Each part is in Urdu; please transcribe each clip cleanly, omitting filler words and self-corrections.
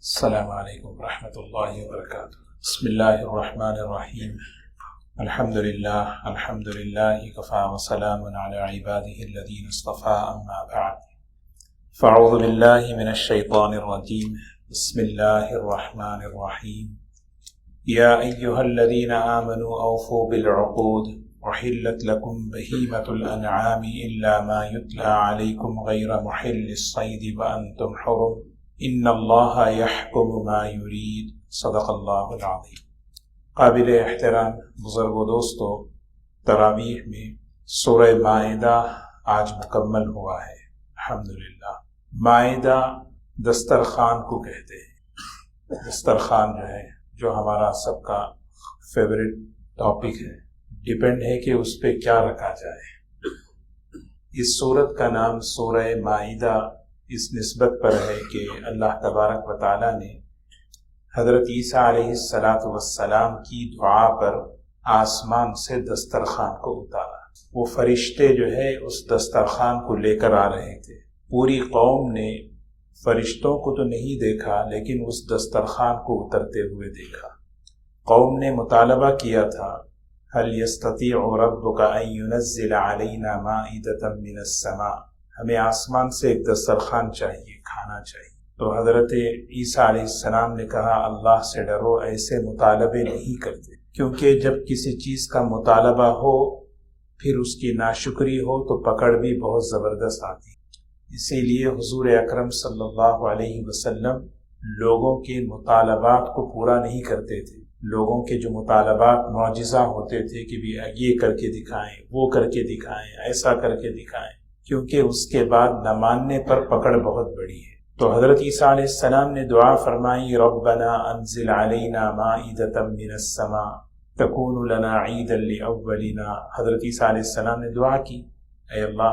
السلام علیکم ورحمۃ اللہ وبرکاتہ۔ بسم اللہ الرحمن الرحیم۔ الحمد للہ کفا وسلام علی عبادہ الذین اصطفى، اما بعد فاعوذ باللہ من الشیطان الرجیم، بسم اللہ الرحمن الرحیم۔ یا ایہا الذین آمنوا اوفوا بالعقود وحلت لکم بہیمۃ الانعام الا ما یتلی علیکم غیر محل الصید وانتم حرم ان اللہ یحکم ما یرید، صدق اللہ العظیم۔ قابل احترام بزرگ و دوستو، تراویح میں سورہ مائدہ آج مکمل ہوا ہے الحمدللہ۔ مائدہ دسترخوان کو کہتے ہیں۔ دسترخوان جو ہمارا سب کا فیوریٹ ٹاپک ہے، ڈیپینڈ ہے کہ اس پہ کیا رکھا جائے۔ اس سورت کا نام سورہ مائدہ اس نسبت پر ہے کہ اللہ تبارک و تعالیٰ نے حضرت عیسیٰ علیہ السلام کی دعا پر آسمان سے دسترخوان کو اتارا۔ وہ فرشتے اس دسترخوان کو لے کر آ رہے تھے۔ پوری قوم نے فرشتوں کو تو نہیں دیکھا، لیکن اس دسترخوان کو اترتے ہوئے دیکھا۔ قوم نے مطالبہ کیا تھا، هل يستطيع ربك ان ينزل علينا مائدة من السماء، ہمیں آسمان سے ایک دسترخوان چاہیے، کھانا چاہیے۔ تو حضرت عیسیٰ علیہ السلام نے کہا، اللہ سے ڈرو، ایسے مطالبے نہیں کرتے، کیونکہ جب کسی چیز کا مطالبہ ہو پھر اس کی ناشکری ہو تو پکڑ بھی بہت زبردست آتی۔ اسی لیے حضور اکرم صلی اللہ علیہ وسلم لوگوں کے مطالبات کو پورا نہیں کرتے تھے۔ لوگوں کے جو مطالبات معجزہ ہوتے تھے کہ بھی یہ کر کے دکھائیں، وہ کر کے دکھائیں، ایسا کر کے دکھائیں، کیونکہ اس کے بعد نہ ماننے پر پکڑ بہت بڑی ہے۔ تو حضرت عیسیٰ علیہ السلام نے دعا فرمائی، ربنا انزل علینا مائدة من السماء تکون لنا عیدا لاولنا۔ حضرت عیسیٰ علیہ السلام نے دعا کی، اے اللہ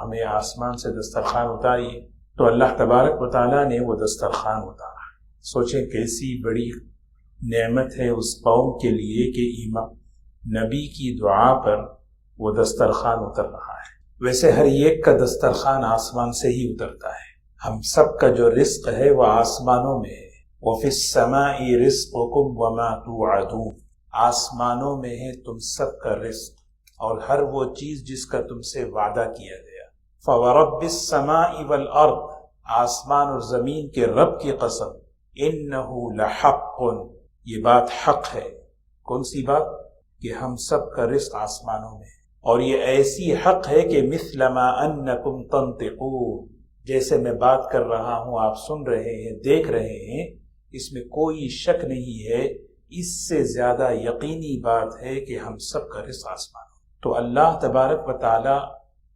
ہمیں آسمان سے دسترخوان اتاریے۔ تو اللہ تبارک و تعالیٰ نے وہ دسترخوان اتارا۔ سوچیں کیسی بڑی نعمت ہے اس قوم کے لیے کہ نبی کی دعا پر وہ دسترخوان اتر رہا ہے۔ ویسے ہر ایک کا دسترخوان آسمان سے ہی اترتا ہے۔ ہم سب کا جو رزق ہے وہ آسمانوں میں ہے۔ وَفِي السَّمَاءِ رِزْقُكُمْ وَمَا تُوعَدُونَ، آسمانوں میں ہے تم سب کا رزق اور ہر وہ چیز جس کا تم سے وعدہ کیا گیا۔ فَوَرَبِّ السَّمَاءِ وَالْأَرْضِ، آسمان اور زمین کے رب کی قسم، إِنَّهُ لَحَقٌ، یہ بات حق ہے۔ کون سی بات؟ کہ ہم سب کا رزق آسمانوں میں ہے، اور یہ ایسی حق ہے کہ مثل ما انکم تنطقون، جیسے میں بات کر رہا ہوں آپ سن رہے ہیں، دیکھ رہے ہیں، اس میں کوئی شک نہیں ہے، اس سے زیادہ یقینی بات ہے کہ ہم سب کا رزق آسمان۔ تو اللہ تبارک و تعالی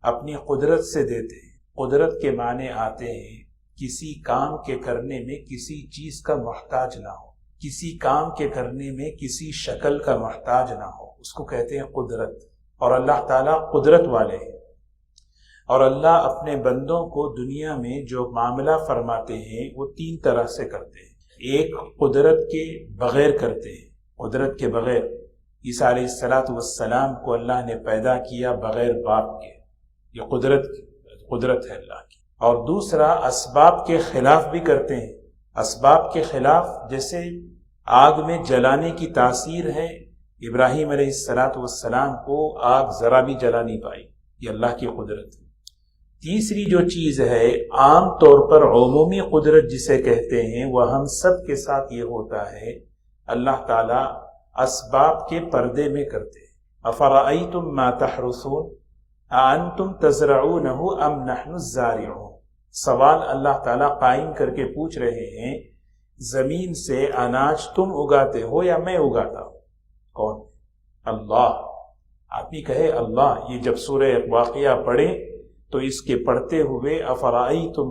اپنی قدرت سے دیتے ہیں۔ قدرت کے معنی آتے ہیں کسی کام کے کرنے میں کسی چیز کا محتاج نہ ہو، کسی کام کے کرنے میں کسی شکل کا محتاج نہ ہو، اس کو کہتے ہیں قدرت۔ اور اللہ تعالیٰ قدرت والے ہیں، اور اللہ اپنے بندوں کو دنیا میں جو معاملہ فرماتے ہیں وہ تین طرح سے کرتے ہیں۔ ایک قدرت کے بغیر کرتے ہیں، قدرت کے بغیر۔ عیسیٰ علیہ السلام کو اللہ نے پیدا کیا بغیر باپ کے، یہ قدرت ہے اللہ کی۔ اور دوسرا اسباب کے خلاف بھی کرتے ہیں۔ اسباب کے خلاف جیسے آگ میں جلانے کی تاثیر ہے، ابراہیم علیہ السلام کو آگ ذرا بھی جلا نہیں پائی، یہ اللہ کی قدرت ہے۔ تیسری جو چیز ہے، عام طور پر عمومی قدرت جسے کہتے ہیں، وہ ہم سب کے ساتھ یہ ہوتا ہے، اللہ تعالیٰ اسباب کے پردے میں کرتے ہیں۔ افرأیتم ما تحرثون اانتم تزرعونہ ام نحن الزارعون، سوال اللہ تعالیٰ قائم کر کے پوچھ رہے ہیں، زمین سے اناج تم اگاتے ہو یا میں اگاتا ہوں؟ کون؟ اللہ۔ آدمی کہے اللہ، یہ جب سورہ واقعہ پڑھے تو اس کے پڑھتے ہوئے افرأیتم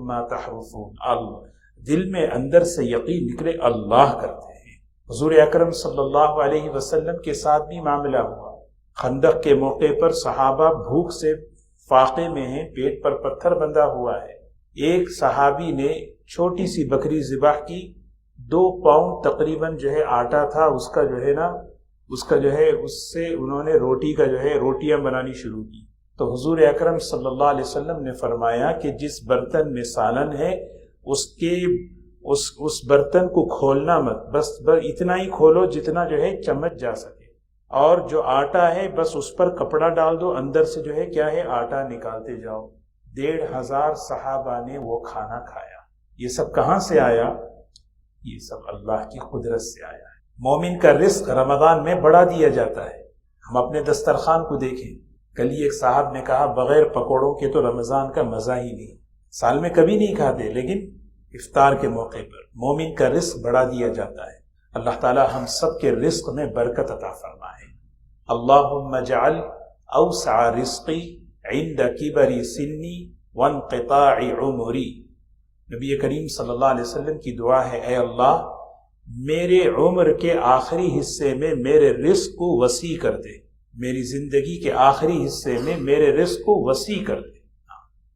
ما تحرثون، دل میں اندر سے یقین نکلے اللہ کرتے ہیں۔ حضور اکرم صلی اللہ علیہ وسلم کے ساتھ بھی معاملہ ہوا۔ خندق کے موقع پر صحابہ بھوک سے فاقے میں ہیں، پیٹ پر پتھر بندھا ہوا ہے۔ ایک صحابی نے چھوٹی سی بکری ذبح کی، 2 پاؤنڈ تقریباً آٹا تھا، اس کا اس سے انہوں نے روٹیاں بنانی شروع کی۔ تو حضور اکرم صلی اللہ علیہ وسلم نے فرمایا کہ جس برتن میں سالن ہے اس برتن کو کھولنا مت، بس اتنا ہی کھولو جتنا جو ہے چمچ جا سکے، اور جو آٹا ہے بس اس پر کپڑا ڈال دو، اندر سے جو ہے کیا ہے آٹا نکالتے جاؤ۔ 1500 صحابہ نے وہ کھانا کھایا۔ یہ سب کہاں سے آیا؟ یہ سب اللہ کی قدرت سے آیا ہے۔ مومن کا رزق رمضان میں بڑھا دیا جاتا ہے۔ ہم اپنے دسترخوان کو دیکھیں، کل ہی ایک صاحب نے کہا بغیر پکوڑوں کے تو رمضان کا مزہ ہی نہیں، سال میں کبھی نہیں کھاتے، لیکن افطار کے موقع پر مومن کا رزق بڑھا دیا جاتا ہے۔ اللہ تعالی ہم سب کے رزق میں برکت عطا فرمائے۔ اللہم اجعل اوسع رزقی عند کبر سنی وانقطاع عمری۔ نبی کریم صلی اللہ علیہ وسلم کی دعا ہے، اے اللہ میرے عمر کے آخری حصے میں میرے رزق کو وسیع کر دے، میری زندگی کے آخری حصے میں میرے رزق کو وسیع کر دے،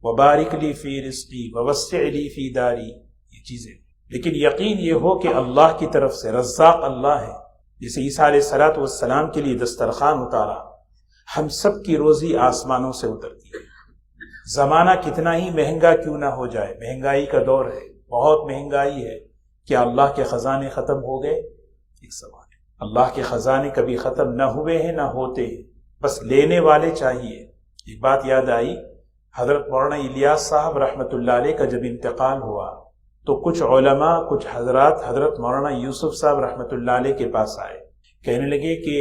وبارک لی فی رزقی ووسع لی فی داری، یہ چیزیں۔ لیکن یقین یہ ہو کہ اللہ کی طرف سے رزاق اللہ ہے۔ جیسے عیسیٰ علیہ السلام کے لیے دسترخوان اتارا، ہم سب کی روزی آسمانوں سے اترتی ہے۔ زمانہ کتنا ہی مہنگا کیوں نہ ہو جائے، مہنگائی کا دور ہے، بہت مہنگائی ہے، کیا اللہ کے خزانے ختم ہو گئے؟ ایک سوال ہے۔ اللہ کے خزانے کبھی ختم نہ ہوئے ہیں نہ ہوتے ہیں، بس لینے والے چاہیے۔ ایک بات یاد آئی، حضرت مولانا الیاس صاحب رحمۃ اللہ علیہ کا جب انتقال ہوا تو کچھ علماء، کچھ حضرات حضرت مولانا یوسف صاحب رحمۃ اللہ علیہ کے پاس آئے، کہنے لگے کہ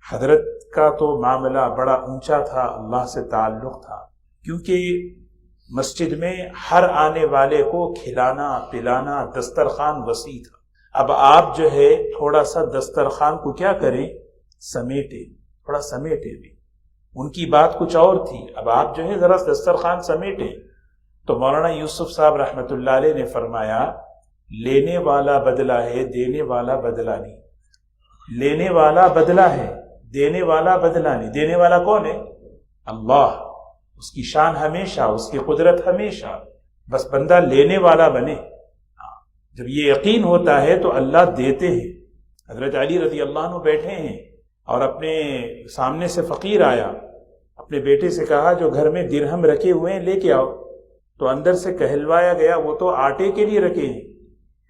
حضرت کا تو معاملہ بڑا اونچا تھا، اللہ سے تعلق تھا، کیونکہ مسجد میں ہر آنے والے کو کھلانا پلانا، دسترخوان وسیع تھا۔ اب آپ جو ہے تھوڑا سا دسترخوان کو کیا کریں، سمیٹے، تھوڑا سمیٹے بھی۔ ان کی بات کچھ اور تھی، اب آپ جو ہے ذرا دسترخوان سمیٹے۔ تو مولانا یوسف صاحب رحمۃ اللہ علیہ نے فرمایا، لینے والا بدلہ ہے، دینے والا بدلہ نہیں۔ لینے والا بدلہ ہے، دینے والا بدلہ نہیں۔ دینے والا کون ہے؟ اللہ، اس کی شان ہمیشہ، اس کی قدرت ہمیشہ، بس بندہ لینے والا بنے۔ جب یہ یقین ہوتا ہے تو اللہ دیتے ہیں۔ حضرت علی رضی اللہ عنہ بیٹھے ہیں اور اپنے سامنے سے فقیر آیا، اپنے بیٹے سے کہا جو گھر میں درہم رکھے ہوئے ہیں لے کے آؤ، تو اندر سے کہلوایا گیا وہ تو آٹے کے لیے رکھے ہیں۔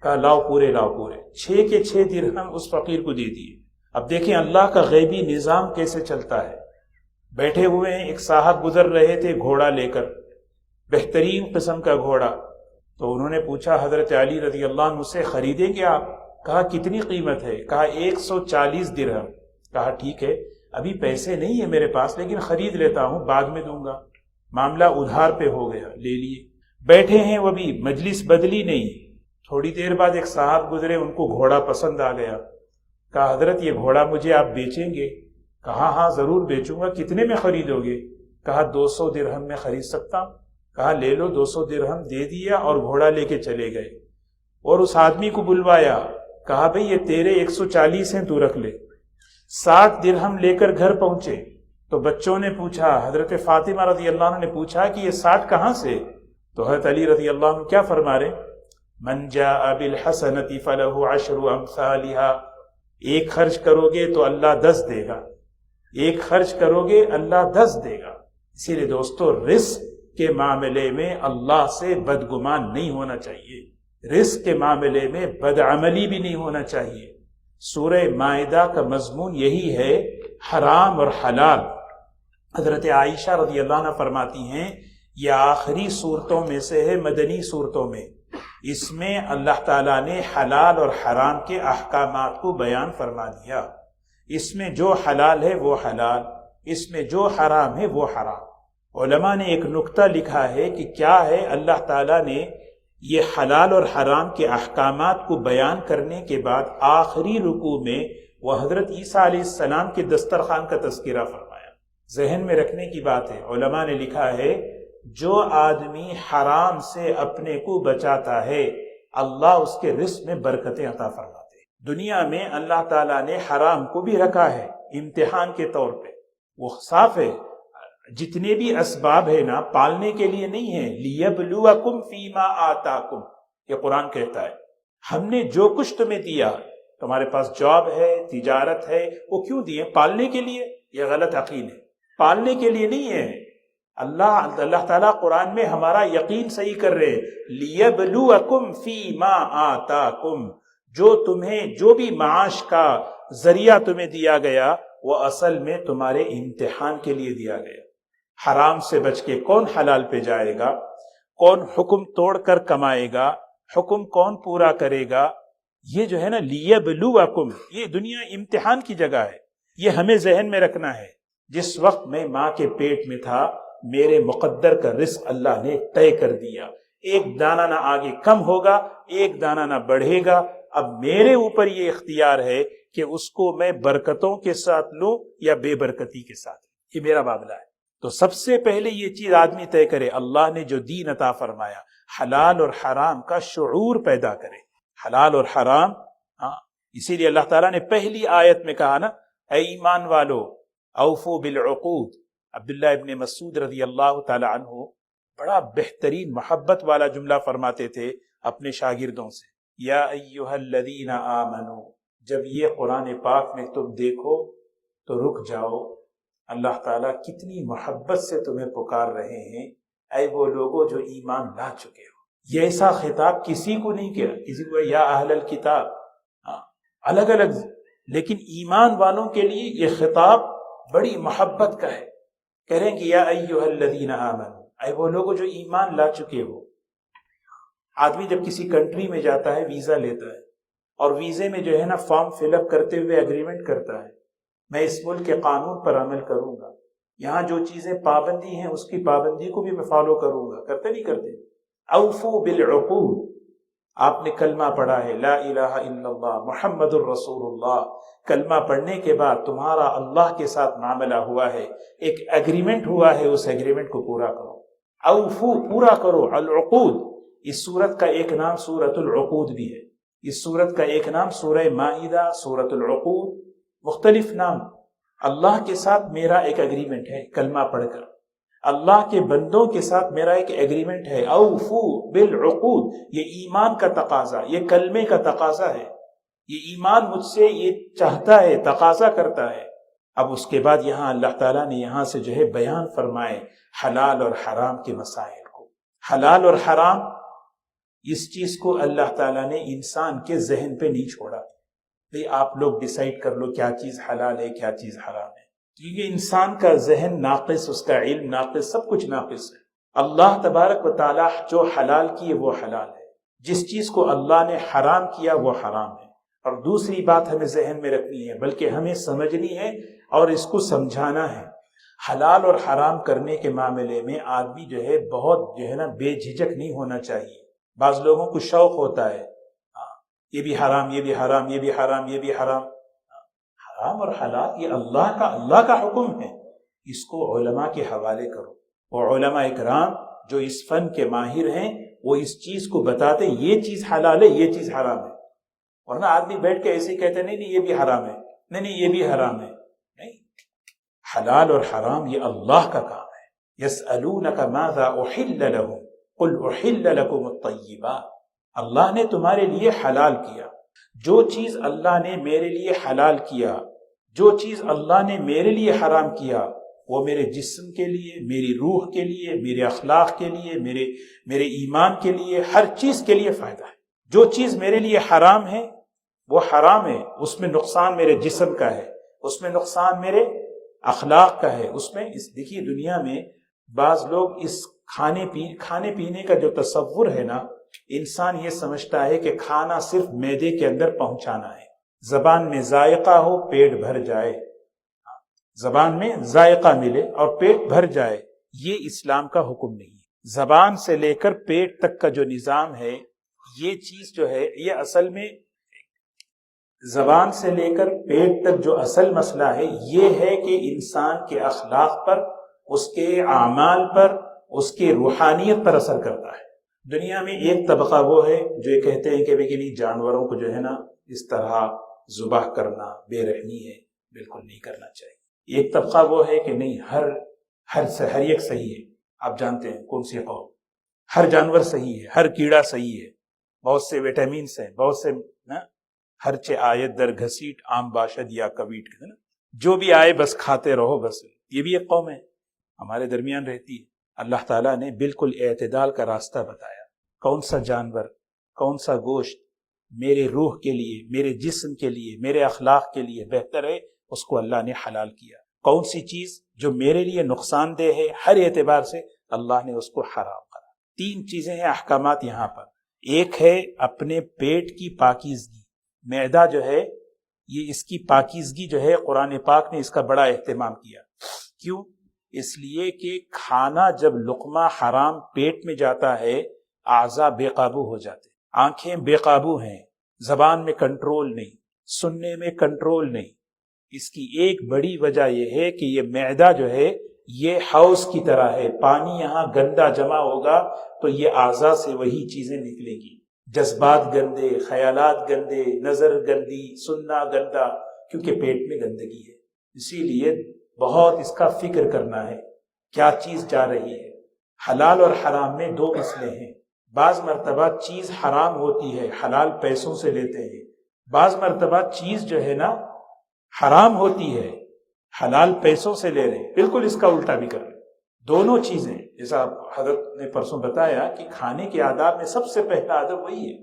کہا لاؤ پورے، لاؤ پورے، 6 کے 6 درہم اس فقیر کو دے دیے۔ اب دیکھیں اللہ کا غیبی نظام کیسے چلتا ہے۔ بیٹھے ہوئے ہیں، ایک صاحب گزر رہے تھے گھوڑا لے کر، بہترین قسم کا گھوڑا، تو انہوں نے پوچھا حضرت علی رضی اللہ عنہ سے، خریدیں گے آپ؟ کہا کتنی قیمت ہے؟ کہا 140 درہم۔ کہا ٹھیک ہے، ابھی پیسے نہیں ہے میرے پاس، لیکن خرید لیتا ہوں، بعد میں دوں گا۔ معاملہ ادھار پہ ہو گیا، لے لیے۔ بیٹھے ہیں وہ بھی، مجلس بدلی نہیں۔ تھوڑی دیر بعد ایک صاحب گزرے، ان کو گھوڑا پسند آ گیا۔ کہا حضرت یہ گھوڑا مجھے آپ بیچیں گے؟ کہا ہاں ضرور بیچوں گا، کتنے میں خریدو گے؟ کہا 200 درہم میں خرید سکتا ہوں۔ کہا لے لو، 200 درہم دے دیا اور گھوڑا لے کے چلے گئے۔ اور اس آدمی کو بلوایا، کہا بھئی یہ تیرے 140 ہیں، تو رکھ لے۔ 60 درہم لے کر گھر پہنچے تو بچوں نے پوچھا، حضرت فاطمہ رضی اللہ عنہ نے پوچھا کہ یہ 60 کہاں سے؟ تو حضرت علی رضی اللہ عنہ کیا فرما رہے؟ من جاء بالحسنۃ فلہ 10 امثالها، ایک خرچ کرو گے تو اللہ 10 دے گا، ایک خرچ کرو گے اللہ 10 دے گا۔ اسی لیے دوستو رزق کے معاملے میں اللہ سے بدگمان نہیں ہونا چاہیے، رزق کے معاملے میں بدعملی بھی نہیں ہونا چاہیے۔ سورہ مائدہ کا مضمون یہی ہے، حرام اور حلال۔ حضرت عائشہ رضی اللہ عنہ فرماتی ہیں یہ آخری صورتوں میں سے ہے، مدنی صورتوں میں، اس میں اللہ تعالیٰ نے حلال اور حرام کے احکامات کو بیان فرما دیا۔ اس میں جو حلال ہے وہ حلال، اس میں جو حرام ہے وہ حرام۔ علماء نے ایک نکتہ لکھا ہے کہ کیا ہے، اللہ تعالیٰ نے یہ حلال اور حرام کے احکامات کو بیان کرنے کے بعد آخری رکوع میں وہ حضرت عیسیٰ علیہ السلام کے دسترخوان کا تذکرہ فرمایا۔ ذہن میں رکھنے کی بات ہے، علماء نے لکھا ہے جو آدمی حرام سے اپنے کو بچاتا ہے اللہ اس کے رزق میں برکتیں عطا فرماتے ہیں۔ دنیا میں اللہ تعالیٰ نے حرام کو بھی رکھا ہے امتحان کے طور پہ، وہ صاف ہے، جتنے بھی اسباب ہے نا پالنے کے لیے نہیں ہے، لیبلوکم فیما آتاکم، یہ قرآن کہتا ہے ہم نے جو کچھ تمہیں دیا، تمہارے پاس جاب ہے، تجارت ہے، وہ کیوں دیے؟ پالنے کے لیے۔ یہ غلط عقیدہ ہے، پالنے کے لیے نہیں ہے، اللہ تعالیٰ قرآن میں ہمارا یقین صحیح کر رہے لیبلوکم فی ما آتاکم، جو تمہیں جو بھی معاش کا ذریعہ تمہیں دیا گیا وہ اصل میں تمہارے امتحان کے لیے دیا گیا۔ حرام سے بچ کے کون حلال پہ جائے گا، کون حکم توڑ کر کمائے گا، حکم کون پورا کرے گا، یہ جو ہے نا لیبلوکم، یہ دنیا امتحان کی جگہ ہے۔ یہ ہمیں ذہن میں رکھنا ہے، جس وقت میں ماں کے پیٹ میں تھا میرے مقدر کا رزق اللہ نے طے کر دیا، ایک دانہ نہ آگے کم ہوگا، ایک دانہ نہ بڑھے گا۔ اب میرے اوپر یہ اختیار ہے کہ اس کو میں برکتوں کے ساتھ لوں یا بے برکتی کے ساتھ، یہ میرا معاملہ ہے۔ تو سب سے پہلے یہ چیز آدمی طے کرے، اللہ نے جو دین عطا فرمایا حلال اور حرام کا شعور پیدا کرے، حلال اور حرام۔ اسی لیے اللہ تعالیٰ نے پہلی آیت میں کہا نا، اے ایمان والو اوفو بالعقود۔ عبداللہ ابن مسعود رضی اللہ تعالی عنہ بڑا بہترین محبت والا جملہ فرماتے تھے اپنے شاگردوں سے، یا ایہا الذین آمنو، جب یہ قرآن پاک میں تم دیکھو تو رک جاؤ، اللہ تعالیٰ کتنی محبت سے تمہیں پکار رہے ہیں، اے وہ لوگوں جو ایمان لا چکے ہو۔ یہ ایسا خطاب کسی کو نہیں کیا، کسی کو یا اہل الکتاب، الگ الگ، لیکن ایمان والوں کے لیے یہ خطاب بڑی محبت کا ہے۔ کہہ رہے ہیں کہ یا ایھا الذین آمنو، اے وہ لوگوں جو ایمان لا چکے ہو۔ آدمی جب کسی کنٹری میں جاتا ہے ویزا لیتا ہے، اور ویزے میں جو ہے نا فارم فل اپ کرتے ہوئے اگریمنٹ کرتا ہے، میں اس ملک کے قانون پر عمل کروں گا، یہاں جو چیزیں پابندی ہیں اس کی پابندی کو بھی میں فالو کروں گا، کرتے نہیں کرتے؟ اوفو بالعقود۔ آپ نے کلمہ پڑھا ہے لا الہ الا اللہ محمد الرسول اللہ، کلمہ پڑھنے کے بعد تمہارا اللہ کے ساتھ معاملہ ہوا ہے، ایک ایگریمنٹ ہوا ہے، اس ایگریمنٹ کو پورا کرو۔ اوفو، پورا کرو، العقود۔ اس سورت کا ایک نام سورۃ العقود بھی ہے، اس سورت کا ایک نام سورہ مائدہ، سورۃ العقود، مختلف نام۔ اللہ کے ساتھ میرا ایک ایگریمنٹ ہے کلمہ پڑھ کر، اللہ کے بندوں کے ساتھ میرا ایک ایگریمنٹ ہے، اوفو بالعقود۔ یہ ایمان کا تقاضا، یہ کلمے کا تقاضا ہے، یہ ایمان مجھ سے یہ چاہتا ہے، تقاضا کرتا ہے۔ اب اس کے بعد یہاں اللہ تعالیٰ نے یہاں سے جو ہے بیان فرمائے حلال اور حرام کے مسائل کو۔ حلال اور حرام، اس چیز کو اللہ تعالیٰ نے انسان کے ذہن پہ نہیں چھوڑا، بھئی آپ لوگ ڈیسائیڈ کر لو کیا چیز حلال ہے کیا چیز حرام ہے، کیونکہ انسان کا ذہن ناقص، اس کا علم ناقص، سب کچھ ناقص ہے۔ اللہ تبارک و تعالیٰ جو حلال کیے وہ حلال ہے، جس چیز کو اللہ نے حرام کیا وہ حرام ہے۔ اور دوسری بات ہمیں ذہن میں رکھنی ہے، بلکہ ہمیں سمجھنی ہے اور اس کو سمجھانا ہے، حلال اور حرام کرنے کے معاملے میں آدمی جو ہے بہت جو ہے نا بے جھجک نہیں ہونا چاہیے۔ بعض لوگوں کو شوق ہوتا ہے یہ بھی حرام، یہ بھی حرام، یہ بھی حرام، یہ بھی حرام۔ حرام اور حلال یہ اللہ کا حکم ہے، اس کو علماء کے حوالے کرو، اور علماء اکرام جو اس فن کے ماہر ہیں وہ اس چیز کو بتاتے یہ چیز حلال ہے یہ چیز حرام ہے، ورنہ آدمی بیٹھ کے ایسے ہی کہتے نہیں یہ بھی حرام ہے، نہیں یہ بھی حرام ہے۔ نہیں، حلال اور حرام یہ اللہ کا کام ہے۔ یسألونک ماذا احل لهم قل احل لکم الطیبات۔ اللہ نے تمہارے لیے حلال کیا، جو چیز اللہ نے میرے لیے حلال کیا، جو چیز اللہ نے میرے لیے حرام کیا، وہ میرے جسم کے لیے، میری روح کے لیے، میرے اخلاق کے لیے، میرے ایمان کے لیے، ہر چیز کے لیے فائدہ ہے۔ جو چیز میرے لیے حرام ہے وہ حرام ہے، اس میں نقصان میرے جسم کا ہے، اس میں نقصان میرے اخلاق کا ہے، اس میں دیکھیے دنیا میں بعض لوگ اس کھانے پینے کا جو تصور ہے نا، انسان یہ سمجھتا ہے کہ کھانا صرف معدے کے اندر پہنچانا ہے، زبان میں ذائقہ ہو پیٹ بھر جائے، زبان میں ذائقہ ملے اور پیٹ بھر جائے، یہ اسلام کا حکم نہیں ہے۔ زبان سے لے کر پیٹ تک کا جو نظام ہے، یہ چیز جو ہے یہ اصل میں زبان سے لے کر پیٹ تک جو اصل مسئلہ ہے یہ ہے کہ انسان کے اخلاق پر، اس کے اعمال پر، اس کے روحانیت پر اثر کرتا ہے۔ دنیا میں ایک طبقہ وہ ہے جو یہ کہتے ہیں کہ نہیں جانوروں کو جو ہے نا اس طرح ذبح کرنا بے رحمی ہے، بالکل نہیں کرنا چاہیے۔ ایک طبقہ وہ ہے کہ نہیں ہر ایک صحیح ہے۔ آپ جانتے ہیں کون سی قوم، ہر جانور صحیح ہے، ہر کیڑا صحیح ہے، بہت سے وٹامنس ہیں، بہت سے ہر چے آیت در گھسیٹ عام باشد یا کویٹ، جو بھی آئے بس کھاتے رہو، بس یہ بھی ایک قوم ہے۔ ہمارے درمیان رہتی ہے۔ اللہ تعالیٰ نے بالکل اعتدال کا راستہ بتایا، کون سا جانور، کون سا گوشت میرے روح کے لیے، میرے جسم کے لیے، میرے اخلاق کے لیے بہتر ہے، اس کو اللہ نے حلال کیا، کون سی چیز جو میرے لیے نقصان دہ ہے ہر اعتبار سے، اللہ نے اس کو حرام کرا۔ 3 چیزیں ہیں احکامات یہاں پر۔ ایک ہے اپنے پیٹ کی پاکیزگی، معدہ جو ہے یہ اس کی پاکیزگی جو ہے قرآن پاک نے اس کا بڑا اہتمام کیا۔ کیوں؟ اس لیے کہ کھانا جب لقمہ حرام پیٹ میں جاتا ہے اعضاء بے قابو ہو جاتے، آنکھیں بے قابو ہیں، زبان میں کنٹرول نہیں، سننے میں کنٹرول نہیں۔ اس کی ایک بڑی وجہ یہ ہے کہ یہ معدہ جو ہے یہ حوض کی طرح ہے، پانی یہاں گندا جمع ہوگا تو یہ اعضاء سے وہی چیزیں نکلیں گی، جذبات گندے، خیالات گندے، نظر گندی، سننا گندا، کیونکہ پیٹ میں گندگی ہے۔ اسی لیے بہت اس کا فکر کرنا ہے کیا چیز جا رہی ہے۔ حلال اور حرام میں 2 مسئلے ہیں، بعض مرتبہ چیز حرام ہوتی ہے، حلال پیسوں سے لیتے ہیں، بعض مرتبہ چیز جو ہے نا حرام ہوتی ہے، حلال پیسوں سے لے رہے ہیں، بالکل اس کا الٹا بھی کر رہے ہیں۔ دونوں چیزیں، جیسا حضرت نے پرسوں بتایا کہ کھانے کے آداب میں سب سے پہلا آداب وہی ہے۔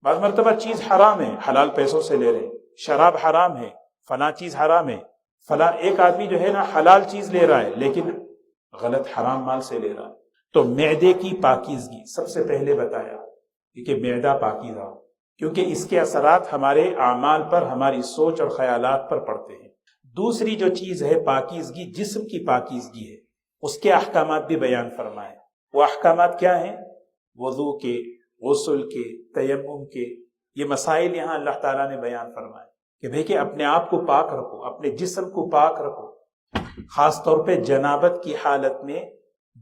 بعض مرتبہ چیز حرام ہے، حلال پیسوں سے لے رہے ہیں، شراب حرام ہے، فلاں چیز حرام ہے، فلاں ایک آدمی جو ہے نا حلال چیز لے رہا ہے لیکن غلط حرام مال سے لے رہا ہے۔ تو معدے کی پاکیزگی سب سے پہلے بتایا کہ معدہ پاکیزہ ہو، کیونکہ اس کے اثرات ہمارے اعمال پر، ہماری سوچ اور خیالات پر پڑتے ہیں۔ دوسری جو چیز ہے پاکیزگی، جسم کی پاکیزگی ہے، اس کے احکامات بھی بیان فرمائے۔ وہ احکامات کیا ہیں؟ وضو کے، غسل کے، تیمم کے، یہ مسائل یہاں اللہ تعالیٰ نے بیان فرمائے کہ بھئی اپنے آپ کو پاک رکھو، اپنے جسم کو پاک رکھو، خاص طور پہ جنابت کی حالت میں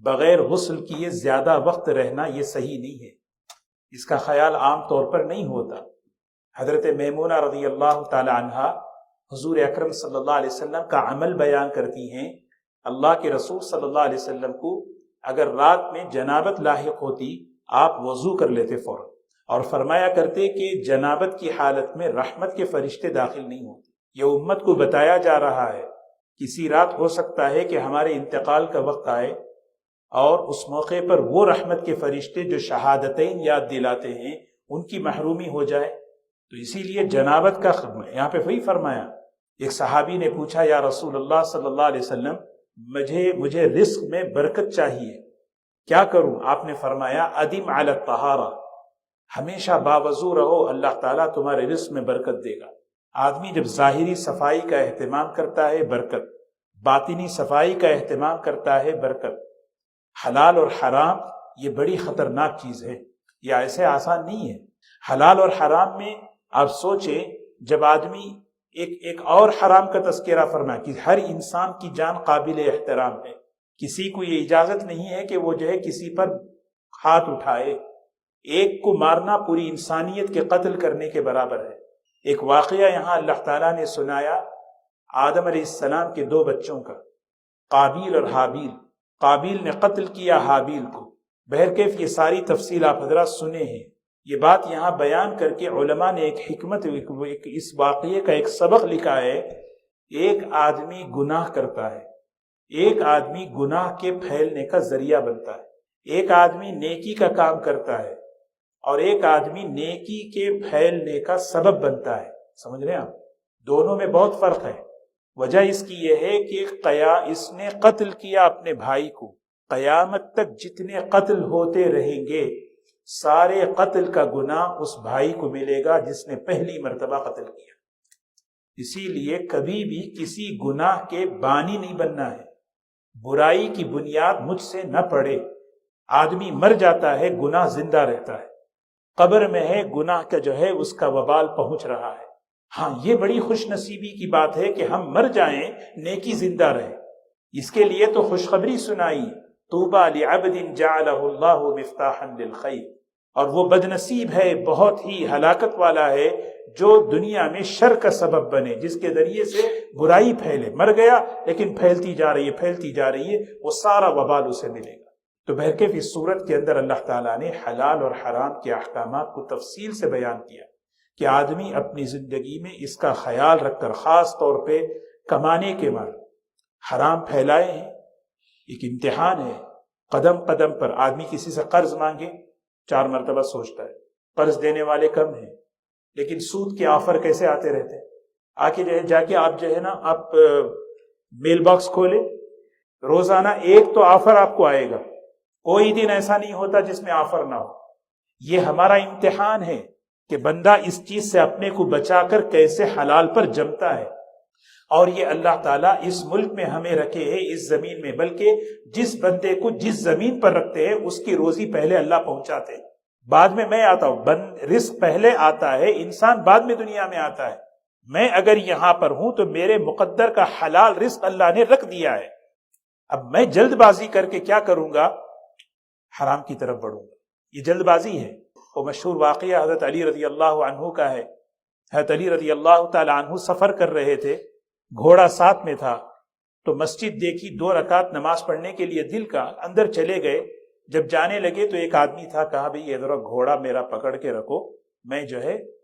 بغیر غسل کیے زیادہ وقت رہنا یہ صحیح نہیں ہے، اس کا خیال عام طور پر نہیں ہوتا۔ حضرت میمونہ رضی اللہ تعالی عنہا حضور اکرم صلی اللہ علیہ وسلم کا عمل بیان کرتی ہیں، اللہ کے رسول صلی اللہ علیہ وسلم کو اگر رات میں جنابت لاحق ہوتی آپ وضو کر لیتے فوراً، اور فرمایا کرتے کہ جنابت کی حالت میں رحمت کے فرشتے داخل نہیں ہوتے۔ یہ امت کو بتایا جا رہا ہے کسی رات ہو سکتا ہے کہ ہمارے انتقال کا وقت آئے اور اس موقع پر وہ رحمت کے فرشتے جو شہادتین یاد دلاتے ہیں ان کی محرومی ہو جائے، تو اسی لیے جنابت کا یہاں پہ وہی فرمایا۔ ایک صحابی نے پوچھا یا رسول اللہ صلی اللہ علیہ وسلم مجھے رزق میں برکت چاہیے، کیا کروں؟ آپ نے فرمایا ادم علی الطہارہ، ہمیشہ باوضو رہو، اللہ تعالیٰ تمہارے رزق میں برکت دے گا۔ آدمی جب ظاہری صفائی کا اہتمام کرتا ہے برکت، باطنی صفائی کا اہتمام کرتا ہے برکت۔ حلال اور حرام یہ بڑی خطرناک چیز ہے، یہ ایسے آسان نہیں ہے۔ حلال اور حرام میں آپ سوچیں، جب آدمی ایک اور حرام کا تذکرہ فرمایا کہ ہر انسان کی جان قابل احترام ہے، کسی کو یہ اجازت نہیں ہے کہ وہ جو ہے کسی پر ہاتھ اٹھائے، ایک کو مارنا پوری انسانیت کے قتل کرنے کے برابر ہے۔ ایک واقعہ یہاں اللہ تعالیٰ نے سنایا آدم علیہ السلام کے 2 بچوں کا، قابیل اور حابیل۔ قابیل نے قتل کیا حابیل کو، بہرکیف یہ ساری تفصیل آپ حضرات سنے ہیں۔ یہ بات یہاں بیان کر کے علماء نے ایک حکمت، اس واقعے کا ایک سبق لکھا ہے۔ ایک آدمی گناہ کرتا ہے، ایک آدمی گناہ کے پھیلنے کا ذریعہ بنتا ہے، ایک آدمی نیکی کا کام کرتا ہے اور ایک آدمی نیکی کے پھیلنے کا سبب بنتا ہے۔ سمجھ رہے ہیں آپ؟ دونوں میں بہت فرق ہے۔ وجہ اس کی یہ ہے کہ اس نے قتل کیا اپنے بھائی کو، قیامت تک جتنے قتل ہوتے رہیں گے سارے قتل کا گناہ اس بھائی کو ملے گا جس نے پہلی مرتبہ قتل کیا۔ اسی لیے کبھی بھی کسی گناہ کے بانی نہیں بننا ہے، برائی کی بنیاد مجھ سے نہ پڑے۔ آدمی مر جاتا ہے، گناہ زندہ رہتا ہے، قبر میں ہے، گناہ کا جو ہے اس کا وبال پہنچ رہا ہے۔ ہاں یہ بڑی خوش نصیبی کی بات ہے کہ ہم مر جائیں نیکی زندہ رہے، اس کے لیے تو خوشخبری سنائی، طوبی لعبد جعلہ اللہ مفتاحا للخیر۔ اور وہ بد نصیب ہے، بہت ہی ہلاکت والا ہے جو دنیا میں شر کا سبب بنے، جس کے ذریعے سے برائی پھیلے، مر گیا لیکن پھیلتی جا رہی ہے، وہ سارا وبال اسے ملے گا۔ تو بہرکیف اس صورت کے اندر اللہ تعالیٰ نے حلال اور حرام کے احکامات کو تفصیل سے بیان کیا کہ آدمی اپنی زندگی میں اس کا خیال رکھ کر، خاص طور پہ کمانے کے مال حرام پھیلائے ہیں، ایک امتحان ہے. قدم قدم پر آدمی کسی سے قرض مانگے 4 مرتبہ سوچتا ہے. قرض دینے والے کم ہیں، لیکن سود کے آفر کیسے آتے رہتے ہیں. آ کے جا کے آپ آپ میل باکس کھولے، روزانہ ایک تو آفر آپ کو آئے گا. کوئی دن ایسا نہیں ہوتا جس میں آفر نہ ہو. یہ ہمارا امتحان ہے کہ بندہ اس چیز سے اپنے کو بچا کر کیسے حلال پر جمتا ہے. اور یہ اللہ تعالیٰ اس ملک میں ہمیں رکھے ہے، اس زمین میں، بلکہ جس بندے کو جس زمین پر رکھتے ہیں اس کی روزی پہلے اللہ پہنچاتے ہیں، بعد میں میں آتا ہوں. رزق پہلے آتا ہے، انسان بعد میں دنیا میں آتا ہے. میں اگر یہاں پر ہوں تو میرے مقدر کا حلال رزق اللہ نے رکھ دیا ہے. اب میں جلد بازی کر کے کیا کروں گا؟ حرام کی طرف بڑھوں گا. یہ جلد بازی ہے. وہ مشہور واقعہ حضرت علی رضی اللہ عنہ کا ہے. حضرت علی رضی اللہ تعالی عنہ سفر کر رہے تھے، گھوڑا ساتھ میں تھا، تو مسجد دیکھی، 2 رکعت نماز پڑھنے کے لیے دل کا، اندر چلے گئے. جب جانے لگے تو ایک آدمی تھا، کہا بھئی یہ ذرا گھوڑا میرا پکڑ کے رکھو، میں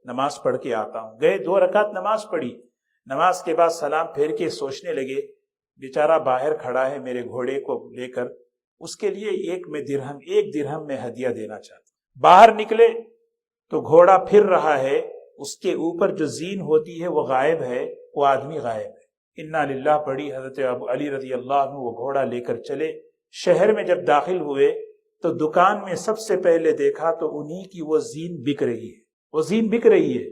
نماز پڑھ کے آتا ہوں. گئے، 2 رکعت نماز پڑھی. نماز کے بعد سلام پھیر کے سوچنے لگے، بیچارہ باہر کھڑا ہے میرے گھوڑے کو لے کر، اس کے لیے ایک درہم میں ہدیہ دینا چاہتا. باہر نکلے تو گھوڑا پھر رہا ہے، اس کے اوپر جو زین ہوتی ہے وہ غائب ہے، وہ آدمی غائب ہے. انا للہ پڑھی. حضرت ابو علی رضی اللہ عنہ وہ گھوڑا لے کر چلے. شہر میں جب داخل ہوئے تو دکان میں سب سے پہلے دیکھا تو انہی کی وہ زین بک رہی ہے. وہ زین بک رہی ہے.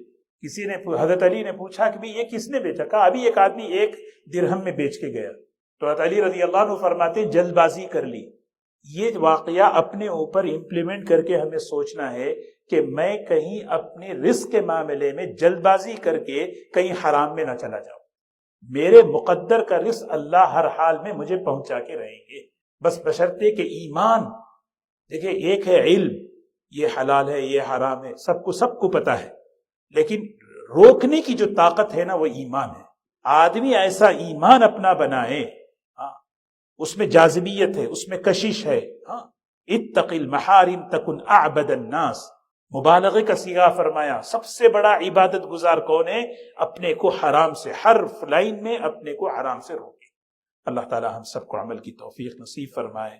کسی نے حضرت علی نے پوچھا کہ یہ کس نے بیچا؟ کہا ابھی ایک آدمی 1 درہم میں بیچ کے گیا. تو حضرت علی رضی اللہ عنہ فرماتے جلد بازی کر لی. یہ واقعہ اپنے اوپر امپلیمنٹ کر کے ہمیں سوچنا ہے کہ میں کہیں اپنے رزق کے معاملے میں جلد بازی کر کے کہیں حرام میں نہ چلا جاؤں. میرے مقدر کا رزق اللہ ہر حال میں مجھے پہنچا کے رہیں گے، بس بشرطے کہ ایمان. دیکھیں، ایک ہے علم، یہ حلال ہے یہ حرام ہے، سب کو پتا ہے، لیکن روکنے کی جو طاقت ہے نا وہ ایمان ہے. آدمی ایسا ایمان اپنا بنائے، اس میں جاذبیت ہے، اس میں کشش ہے. اتق المحارم تکن اعبد الناس. مبالغے کا صیغہ فرمایا، سب سے بڑا عبادت گزار کون ہے؟ اپنے کو حرام سے، ہر لائن میں اپنے کو حرام سے روکے. اللہ تعالی ہم سب کو عمل کی توفیق نصیب فرمائے.